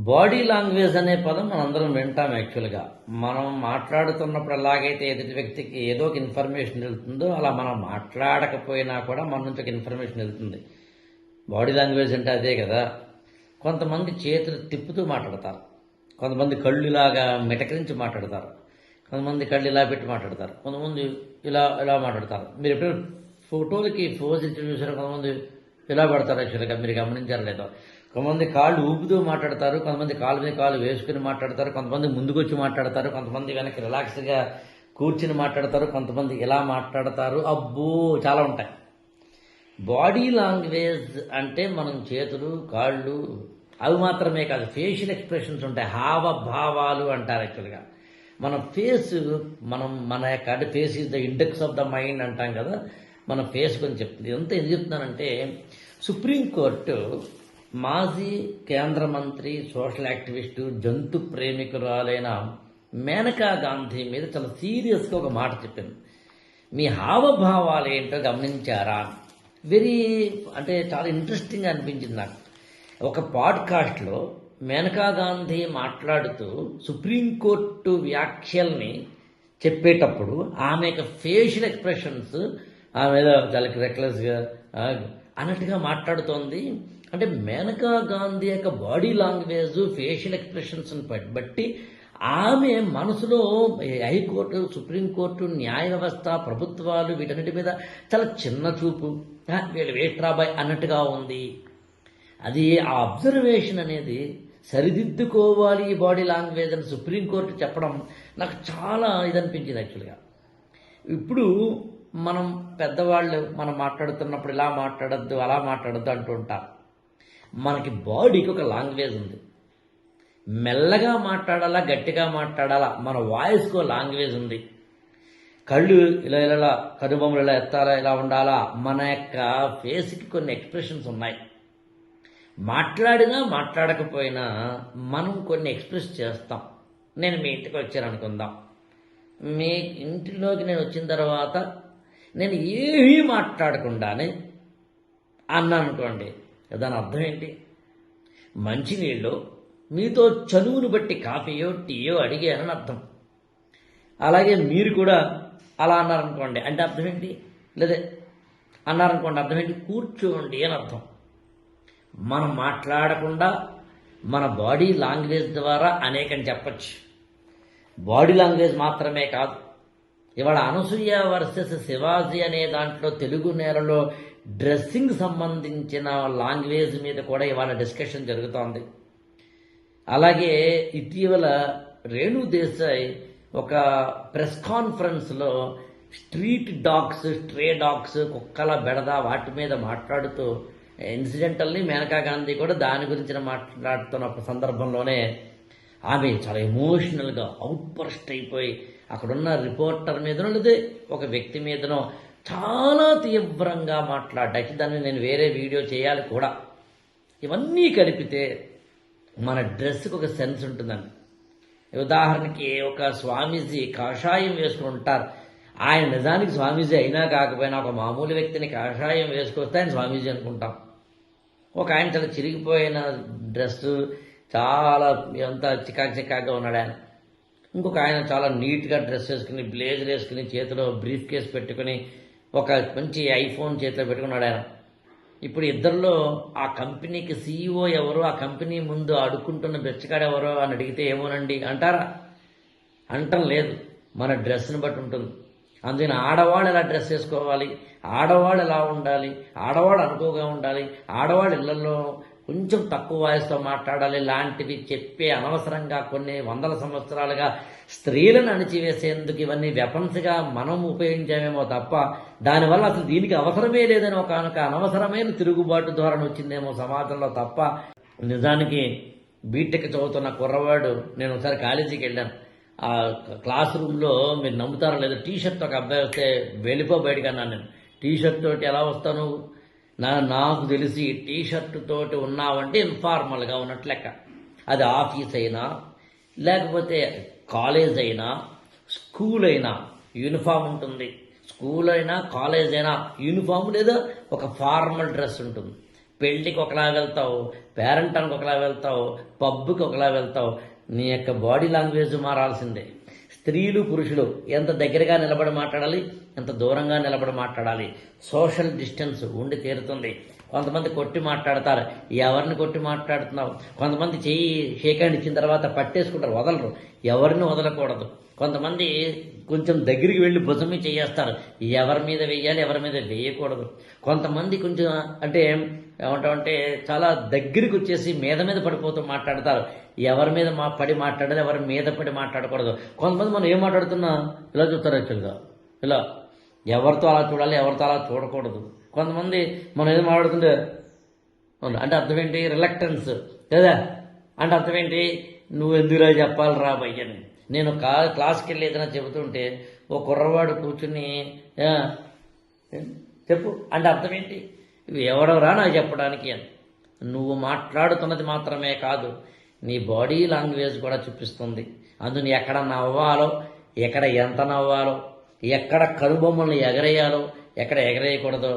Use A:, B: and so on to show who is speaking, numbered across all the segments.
A: Body language అనే పదం మనందరం వింటాం. యాక్చువల్గా మనం మాట్లాడుతున్నప్పుడు ఎలాగైతే ఎదుటి వ్యక్తికి ఏదో ఒక ఇన్ఫర్మేషన్ వెళ్తుందో అలా మనం మాట్లాడకపోయినా కూడా మన నుంచి ఒక ఇన్ఫర్మేషన్ వెళ్తుంది. బాడీ లాంగ్వేజ్ అంటే అదే కదా. కొంతమంది చేతులు తిప్పుతూ మాట్లాడతారు, కొంతమంది కళ్ళు ఇలాగా మిటకరించి మాట్లాడతారు, కొంతమంది కళ్ళు ఇలా పెట్టి మాట్లాడతారు, కొంతమంది ఇలా ఇలా మాట్లాడతారు. మీరు ఎప్పుడు ఫోటోలకి పోజ్ ఇచ్చి చూసారు, కొంతమంది ఇలా పడతారు. యాక్చువల్గా మీరు గమనించారు లేదో, కొంతమంది కాళ్ళు ఊపుతూ మాట్లాడతారు, కొంతమంది కాళ్ళ మీద కాళ్ళు వేసుకుని మాట్లాడతారు, కొంతమంది ముందుకొచ్చి మాట్లాడతారు, కొంతమంది వెనక్కి రిలాక్స్గా కూర్చుని మాట్లాడతారు, కొంతమంది ఇలా మాట్లాడతారు. అబ్బో చాలా ఉంటాయి. బాడీ లాంగ్వేజ్ అంటే మనం చేతులు కాళ్ళు అవి మాత్రమే కాదు, ఫేషియల్ ఎక్స్ప్రెషన్స్ ఉంటాయి, హావభావాలు అంటారు. యాక్చువల్గా మన ఫేస్ మన యొక్క అంటే face is the index of the mind అంటాం కదా. మన ఫేస్ గురించి చెప్తుంది. ఇదంతా ఎందుకు చెప్తున్నానంటే, సుప్రీంకోర్టు మాజీ కేంద్ర మంత్రి, సోషల్ యాక్టివిస్టు, జంతు ప్రేమికురాలైన మేనకా గాంధీ మీద చాలా సీరియస్గా ఒక మాట చెప్పింది. మీ హావభావాలు ఏంటో గమనించారా? అంటే చాలా ఇంట్రెస్టింగ్ అనిపించింది నాకు. ఒక పాడ్కాస్ట్లో మేనకా గాంధీ మాట్లాడుతూ సుప్రీంకోర్టు వ్యాఖ్యల్ని చెప్పేటప్పుడు ఆమె యొక్క ఫేషియల్ ఎక్స్ప్రెషన్స్ ఆమె చాలా రెక్లెస్గా అన్నట్టుగా మాట్లాడుతోంది. అంటే మేనకా గాంధీ యొక్క బాడీ లాంగ్వేజ్, ఫేషియల్ ఎక్స్ప్రెషన్స్ని బట్టి ఆమె మనసులో హైకోర్టు, సుప్రీంకోర్టు, న్యాయ వ్యవస్థ, ప్రభుత్వాలు వీటన్నిటి మీద చాలా చిన్న చూపు, వీళ్ళు వేట్రాబాయ్ అన్నట్టుగా ఉంది. అది ఆ అబ్జర్వేషన్ అనేది సరిదిద్దుకోవాలి ఈ బాడీ లాంగ్వేజ్ అని సుప్రీంకోర్టు చెప్పడం నాకు చాలా ఇదనిపించింది. యాక్చువల్గా ఇప్పుడు మనం పెద్దవాళ్ళు మనం మాట్లాడుతున్నప్పుడు ఇలా మాట్లాడద్దు అలా మాట్లాడద్దు అంటుంటారు. మనకి బాడీకి ఒక లాంగ్వేజ్ ఉంది. మెల్లగా మాట్లాడాలా, గట్టిగా మాట్లాడాలా, మన వాయిస్కు లాంగ్వేజ్ ఉంది. కళ్ళు ఇలా ఇలా కనుబొమ్మలు ఇలా ఎత్తాలా, ఇలా ఉండాలా, మన యొక్క ఫేస్కి కొన్ని ఎక్స్ప్రెషన్స్ ఉన్నాయి. మాట్లాడినా మాట్లాడకపోయినా మనం కొన్ని ఎక్స్ప్రెస్ చేస్తాం. నేను మీ ఇంటికి వచ్చాను అనుకుందాం. మీ ఇంటిలోకి నేను వచ్చిన తర్వాత నేను ఏమీ మాట్లాడకుండానే అన్నాను అనుకోండి, దాని అర్థం ఏంటి? మంచినీళ్ళు మీతో చనువును బట్టి కాఫీయో టీయో అడిగానని అర్థం. అలాగే మీరు కూడా అలా అన్నారనుకోండి, అంటే అర్థం ఏంటి? లేదే అన్నారనుకోండి, అర్థం ఏంటి? కూర్చోండి అని అర్థం. మనం మాట్లాడకుండా మన బాడీ లాంగ్వేజ్ ద్వారా అనేకం చెప్పచ్చు. బాడీ లాంగ్వేజ్ మాత్రమే కాదు, ఇవాళ అనసూయ వర్సెస్ శివాజీ అనే దాంట్లో తెలుగు నేలలో డ్రెస్సింగ్ సంబంధించిన లాంగ్వేజ్ మీద కూడా ఇవాళ డిస్కషన్ జరుగుతోంది. అలాగే ఇటీవల రేణు దేశాయ్ ఒక ప్రెస్ కాన్ఫరెన్స్లో స్ట్రీట్ డాగ్స్, స్ట్రే డాగ్స్, కుక్కల బెడద వాటి మీద మాట్లాడుతూ, ఇన్సిడెంటల్లీ మేనకా గాంధీ కూడా దాని గురించి మాట్లాడుతున్న సందర్భంలోనే ఆమె చాలా ఎమోషనల్గా అవుట్బర్స్ట్ అయిపోయి అక్కడున్న రిపోర్టర్ మీదనో లేదా ఒక వ్యక్తి మీదనో చాలా తీవ్రంగా మాట్లాడడానికి, దాన్ని నేను వేరే వీడియో చేయాలి కూడా. ఇవన్నీ కలిపితే మన డ్రెస్కి ఒక సెన్స్ ఉంటుందండి. ఉదాహరణకి ఒక స్వామీజీ కాషాయం వేసుకుని ఉంటారు. ఆయన నిజానికి స్వామీజీ అయినా కాకపోయినా ఒక మామూలు వ్యక్తిని కాషాయం వేసుకొస్తే ఆయన స్వామీజీ అనుకుంటాం. ఒక ఆయన చాలా చిరిగిపోయిన డ్రెస్సు, చాలా ఎంత చికాగా ఉన్నాడు ఆయన. ఇంకొక ఆయన చాలా నీట్గా డ్రెస్ వేసుకుని, బ్లేజర్ వేసుకుని, చేతిలో బ్రీఫ్ కేస్ పెట్టుకుని, ఒక మంచి ఐఫోన్ చేతిలో పెట్టుకున్నాడు ఆయన. ఇప్పుడు ఇద్దరిలో ఆ కంపెనీకి సీఈఓ ఎవరో, ఆ కంపెనీ ముందు అడుక్కుంటున్న బెచ్చగాడు ఎవరో అని అడిగితే ఏమోనండి అంటారా? అంటం లేదు. మన డ్రెస్ని బట్టి ఉంటుంది. అందుకని ఆడవాళ్ళు ఎలా డ్రెస్ వేసుకోవాలి, ఆడవాళ్ళు ఎలా ఉండాలి, ఆడవాళ్ళు అనుకోగా ఉండాలి, ఆడవాళ్ళు ఇళ్లలో కొంచెం తక్కువ వాయిస్తో మాట్లాడాలి, లాంటివి చెప్పే అనవసరంగా కొన్ని వందల సంవత్సరాలుగా స్త్రీలను అణిచివేసేందుకు ఇవన్నీ వెపన్స్గా మనం ఉపయోగించామేమో తప్ప, దానివల్ల అసలు దీనికి అవసరమే లేదని ఒక అనవసరమైన తిరుగుబాటు ధోరణి వచ్చిందేమో సమాజంలో తప్ప. నిజానికి బీటెక్ చదువుతున్న కుర్రవాడు, నేను ఒకసారి కాలేజీకి వెళ్ళాను. ఆ క్లాస్ రూమ్లో మీరు నమ్ముతారో లేదో, టీషర్ట్ ఒక అబ్బాయి వస్తే వెళ్ళిపో బయటకు అన్నాను. నేను టీషర్ట్ తోటి ఎలా వస్తాను? నాకు తెలిసి టీషర్ట్ తోటి ఉన్నావంటే ఇన్ఫార్మల్గా ఉన్నట్లు లెక్క. అది ఆఫీస్ అయినా, లేకపోతే కాలేజ్ అయినా, స్కూల్ అయినా యూనిఫామ్ ఉంటుంది. స్కూల్ అయినా కాలేజ్ అయినా యూనిఫామ్ లేదా ఒక ఫార్మల్ డ్రెస్ ఉంటుంది. పెళ్ళికి ఒకలా వెళ్తావు, పేరెంటానికి ఒకలా వెళ్తావు, పబ్కి ఒకలా వెళ్తావు. నీ యొక్క బాడీ లాంగ్వేజ్ మారాల్సిందే. స్త్రీలు పురుషులు ఎంత దగ్గరగా నిలబడి మాట్లాడాలి, ఎంత దూరంగా నిలబడి మాట్లాడాలి. సోషల్ డిస్టెన్స్ ఉండి తీరుతుంది. కొంతమంది కొట్టి మాట్లాడతారు, ఎవరిని కొట్టి మాట్లాడుతున్నావు. కొంతమంది చెయ్యి షేక్ హ్యాండ్ ఇచ్చిన తర్వాత పట్టేసుకుంటారు, వదలరు. ఎవరిని వదలకూడదు. కొంతమంది కొంచెం దగ్గరికి వెళ్ళి భుజమి చేయేస్తారు, ఎవరి మీద వేయాలి, ఎవరి మీద వేయకూడదు. కొంతమంది కొంచెం అంటే ఏమంటామంటే చాలా దగ్గరికి వచ్చేసి మీద పడిపోతూ మాట్లాడతారు, ఎవరి మీద పడి మాట్లాడాలి, ఎవరి మీద పడి మాట్లాడకూడదు. కొంతమంది మనం ఏం మాట్లాడుతున్నా ఇలా చూస్తారు యాక్చువల్గా, ఇలా ఎవరితో అలా చూడాలి, ఎవరితో అలా చూడకూడదు. కొంతమంది మనం ఏదో మాట్లాడుతుంటే అంటే అర్థం ఏంటి, రిలక్టెన్స్ కదా, అంటే అర్థం ఏంటి, నువ్వు ఎందుకులా చెప్పాలి రా భయ్యని. నేను క్లాస్కి వెళ్ళి ఏదైనా చెబుతుంటే ఓ కుర్రవాడు కూర్చుని చెప్పు అంటే అర్థం ఏంటి, ఎవడవరా నాకు చెప్పడానికి అని. నువ్వు మాట్లాడుతున్నది మాత్రమే కాదు, నీ బాడీ లాంగ్వేజ్ కూడా చూపిస్తుంది. అందుని ఎక్కడ నవ్వాలో, ఎక్కడ ఎంత నవ్వాలో, ఎక్కడ కనుబొమ్మలను ఎగరేయాలో, ఎక్కడ ఎగరేయకూడదు,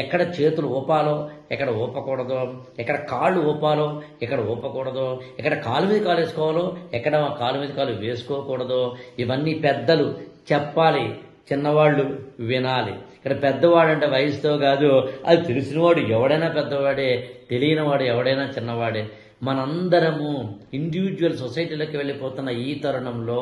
A: ఎక్కడ చేతులు ఊపాలో, ఎక్కడ ఊపకూడదు, ఎక్కడ కాళ్ళు ఊపాలో, ఎక్కడ ఊపకూడదు, ఎక్కడ కాలు మీద కాలు వేసుకోవాలో, ఎక్కడ కాలు మీద కాలు వేసుకోకూడదు. ఇవన్నీ పెద్దలు చెప్పాలి, చిన్నవాళ్ళు వినాలి. ఇక్కడ పెద్దవాడు అంటే వయసుతో కాదు, అది తెలిసినవాడు ఎవడైనా పెద్దవాడే, తెలియనివాడు ఎవడైనా చిన్నవాడే. మనందరము ఇండివిజువల్ సొసైటీలోకి వెళ్ళిపోతున్న ఈ తరుణంలో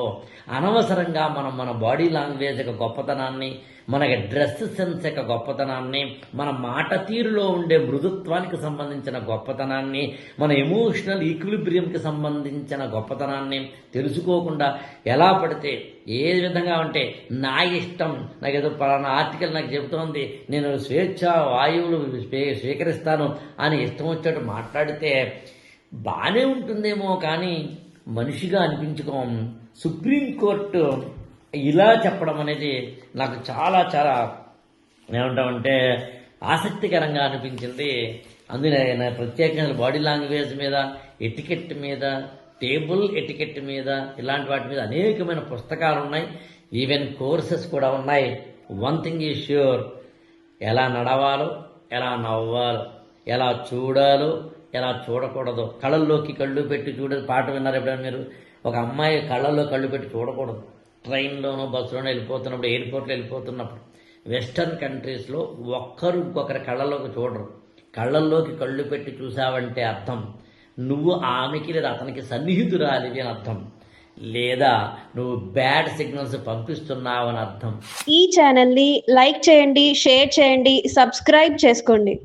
A: అనవసరంగా మనం మన బాడీ లాంగ్వేజ్ యొక్క గొప్పతనాన్ని, మన డ్రెస్ సెన్స్ యొక్క గొప్పతనాన్ని, మన మాట తీరులో ఉండే మృదుత్వానికి సంబంధించిన గొప్పతనాన్ని, మన ఎమోషనల్ ఈక్విలిబ్రియంకి సంబంధించిన గొప్పతనాన్ని తెలుసుకోకుండా ఎలా పడితే ఏ విధంగా అంటే నా ఇష్టం, నాకు ఏదో పలానా ఆర్టికల్ నాకు చెబుతోంది, నేను స్వేచ్ఛ వాయువులు స్వీకరిస్తాను అని ఇష్టం వచ్చేట్టు మాట్లాడితే బాగానే ఉంటుందేమో కానీ మనిషిగా అనిపించుకోం. సుప్రీంకోర్టు ఇలా చెప్పడం అనేది నాకు చాలా చాలా ఏమంటామంటే ఆసక్తికరంగా అనిపించింది. అందులో ప్రత్యేకంగా బాడీ లాంగ్వేజ్ మీద, ఎటికెట్ మీద, టేబుల్ ఎటికెట్ మీద, ఇలాంటి వాటి మీద అనేకమైన పుస్తకాలు ఉన్నాయి, ఈవెన్ కోర్సెస్ కూడా ఉన్నాయి. వన్ థింగ్ ఈజ్ ష్యూర్, ఎలా నడవాలో, ఎలా నవ్వాలో, ఎలా చూడాలో, ఎలా చూడకూడదు. కళ్ళల్లోకి కళ్ళు పెట్టి చూడదు. పాట విన్నారు ఎప్పుడైనా మీరు? ఒక అమ్మాయి కళ్ళల్లో కళ్ళు పెట్టి చూడకూడదు. ట్రైన్లోనో బస్సులోనో వెళ్ళిపోతున్నప్పుడు, ఎయిర్పోర్ట్లో వెళ్ళిపోతున్నప్పుడు. వెస్టర్న్ కంట్రీస్లో ఒక్కరు ఇంకొకరి కళ్ళల్లోకి చూడరు. కళ్ళల్లోకి కళ్ళు పెట్టి చూసావంటే అర్థం నువ్వు ఆమెకి లేదా అతనికి సన్నిహితురాలివి అని అర్థం, లేదా నువ్వు బ్యాడ్ సిగ్నల్స్ పంపిస్తున్నావు అని అర్థం.
B: ఈ ఛానల్ని లైక్ చేయండి, షేర్ చేయండి, సబ్స్క్రైబ్ చేసుకోండి.